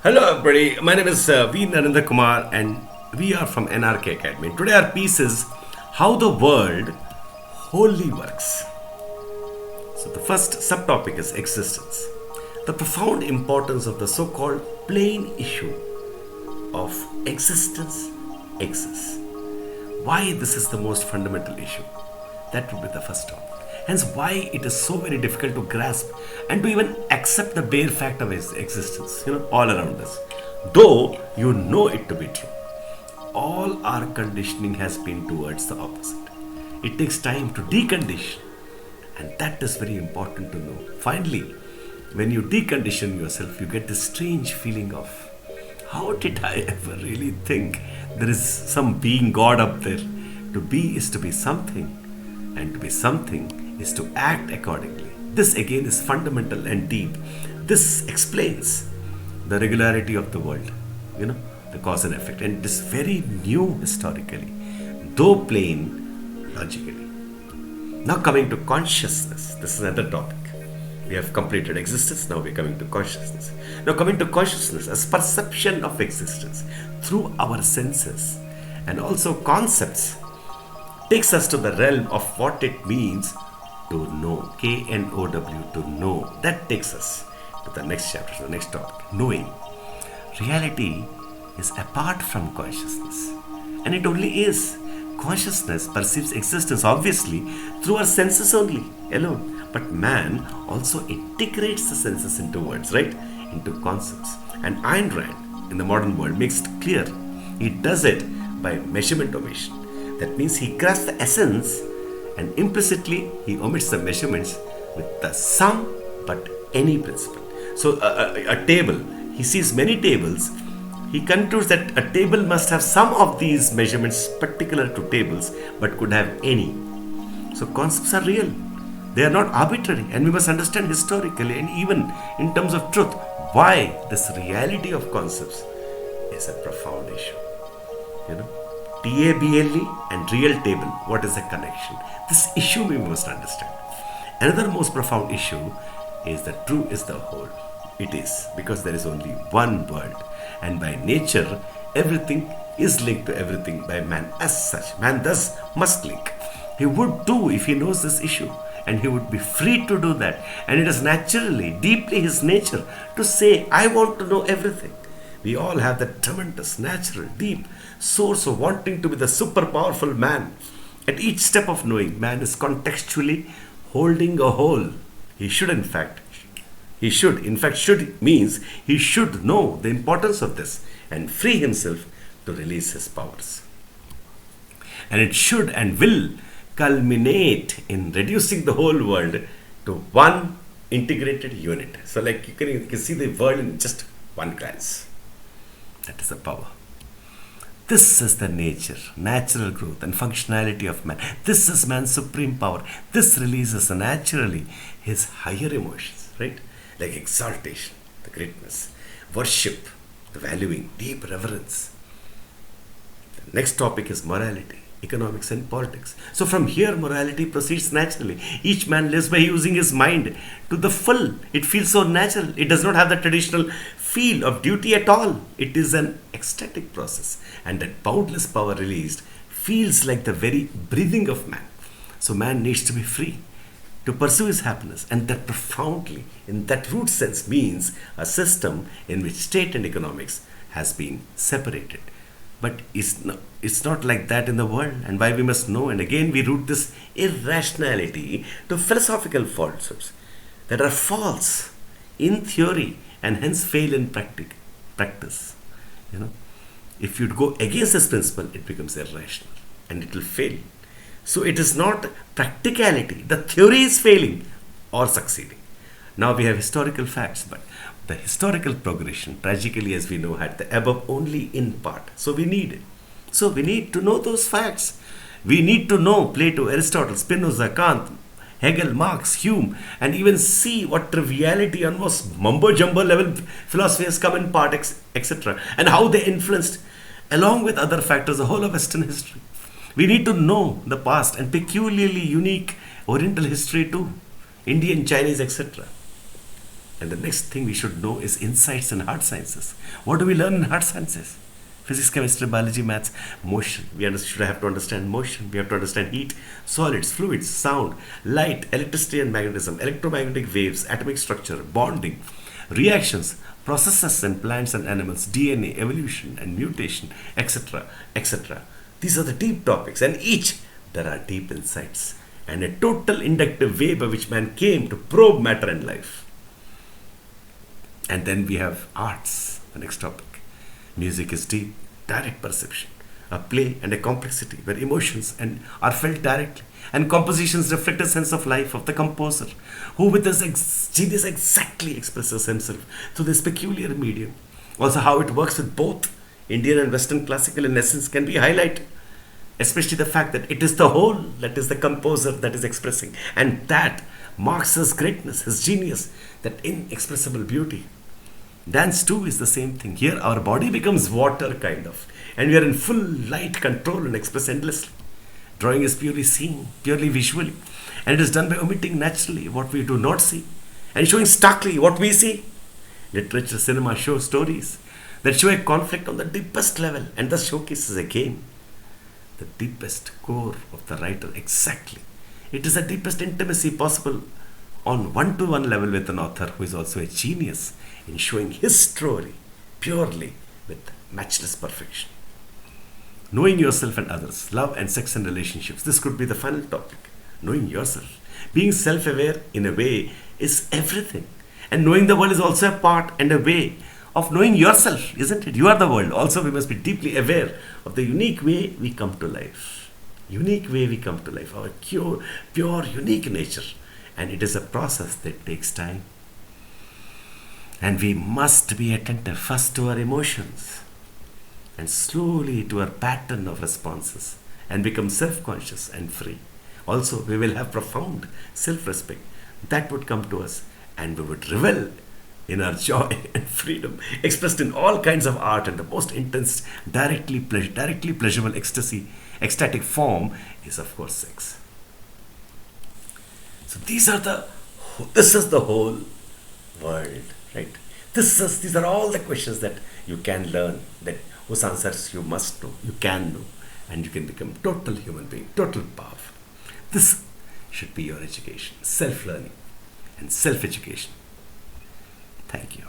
Hello, everybody. My name is V. Narendra Kumar, and we are from NRK Academy. Today, our piece is How the World Wholly Works. So, the first subtopic is existence. The profound importance of the so called plain issue of existence exists. Why this is the most fundamental issue? That would be the first topic. Hence, why it is so very difficult to grasp and to even accept the bare fact of its existence, all around us. Though you know it to be true, all our conditioning has been towards the opposite. It takes time to decondition, and that is very important to know. Finally, when you decondition yourself, you get this strange feeling of how did I ever really think there is some being God up there? To be is to be something, and to be something is to act accordingly. This again is fundamental and deep. This explains the regularity of the world, the cause and effect, and it is very new historically, though plain logically. Now, coming to consciousness, this is another topic. We have completed existence, now we're coming to consciousness. Now, coming to consciousness as perception of existence through our senses and also concepts takes us to the realm of what it means to know. K-N-O-W, to know. That takes us to the next chapter, to the next topic, knowing. Reality is apart from consciousness, and it only is. Consciousness perceives existence obviously through our senses only, alone. But man also integrates the senses into words, right? Into concepts. And Ayn Rand in the modern world makes it clear. He does it by measurement omission. That means he grasps the essence and implicitly he omits the measurements with the sum but any principle. So a table, he sees many tables, he concludes that a table must have some of these measurements particular to tables but could have any. So concepts are real. They are not arbitrary, and we must understand historically and even in terms of truth why this reality of concepts is a profound issue. TABLE and real table, what is the connection? This issue we must understand. Another most profound issue is that true is the whole. It is, because there is only one world, and by nature everything is linked to everything by man as such. Man thus must link. He would too if he knows this issue, and he would be free to do that. And it is naturally, deeply his nature to say, I want to know everything. We all have that tremendous, natural, deep source of wanting to be the super powerful man. At each step of knowing, man is contextually holding a whole. Should means he should know the importance of this and free himself to release his powers. And it should and will culminate in reducing the whole world to one integrated unit. So like you can see the world in just one glance. That is the power. This is the nature, natural growth and functionality of man. This is man's supreme power. This releases naturally his higher emotions, right? Like exaltation, the greatness, worship, the valuing, deep reverence. The next topic is morality, economics and politics. So from here, morality proceeds naturally. Each man lives by using his mind to the full. It feels so natural. It does not have the traditional feel of duty at all. It is an ecstatic process, and that boundless power released feels like the very breathing of man. So man needs to be free to pursue his happiness, and that profoundly, in that root sense, means a system in which state and economics has been separated. But it's not like that in the world, and why we must know. And again, we root this irrationality to philosophical falsehoods that are false in theory and hence fail in practice. If you go against this principle, it becomes irrational and it will fail. So it is not practicality. The theory is failing or succeeding. Now we have historical facts, but the historical progression, tragically as we know, had the above only in part. So we need it. So we need to know those facts. We need to know Plato, Aristotle, Spinoza, Kant, Hegel, Marx, Hume, and even see what triviality, almost mumbo-jumbo level philosophy has come in part, etc. And how they influenced, along with other factors, the whole of Western history. We need to know the past and peculiarly unique Oriental history too, Indian, Chinese, etc. And the next thing we should know is insights in hard sciences. What do we learn in hard sciences? Physics, chemistry, biology, maths, motion. Should have to understand motion. We have to understand heat, solids, fluids, sound, light, electricity and magnetism, electromagnetic waves, atomic structure, bonding, reactions, processes in plants and animals, DNA, evolution and mutation, etc., etc. These are the deep topics, and each there are deep insights and a total inductive way by which man came to probe matter and life. And then we have arts, the next topic. Music is deep, direct perception, a play and a complexity where emotions are felt directly, and compositions reflect a sense of life of the composer, who with his genius exactly expresses himself through this peculiar medium. Also, how it works with both Indian and Western classical in essence can be highlighted, especially the fact that it is the whole, that is the composer that is expressing, and that marks his greatness, his genius, that inexpressible beauty. Dance too is the same thing. Here our body becomes water kind of, and we are in full light control and express endlessly. Drawing is purely seen, purely visually, and it is done by omitting naturally what we do not see and showing starkly what we see. Literature, cinema show stories that show a conflict on the deepest level and thus showcases again the deepest core of the writer exactly. It is the deepest intimacy possible on one-to-one level with an author who is also a genius in showing his story purely with matchless perfection. Knowing yourself and others, love and sex and relationships. This could be the final topic. Knowing yourself. Being self-aware in a way is everything. And knowing the world is also a part and a way of knowing yourself, isn't it? You are the world. Also, we must be deeply aware of the unique way we come to life. Unique way we come to life. Our pure, unique nature. And it is a process that takes time. And we must be attentive first to our emotions and slowly to our pattern of responses and become self-conscious and free. Also, we will have profound self-respect that would come to us, and we would revel in our joy and freedom expressed in all kinds of art, and the most intense, directly pleasurable ecstatic form is of course sex. So this is the whole world, right? These are all the questions that you can learn, that whose answers you must know, you can know, and you can become total human being, total powerful. This should be your education, self-learning and self-education. Thank you.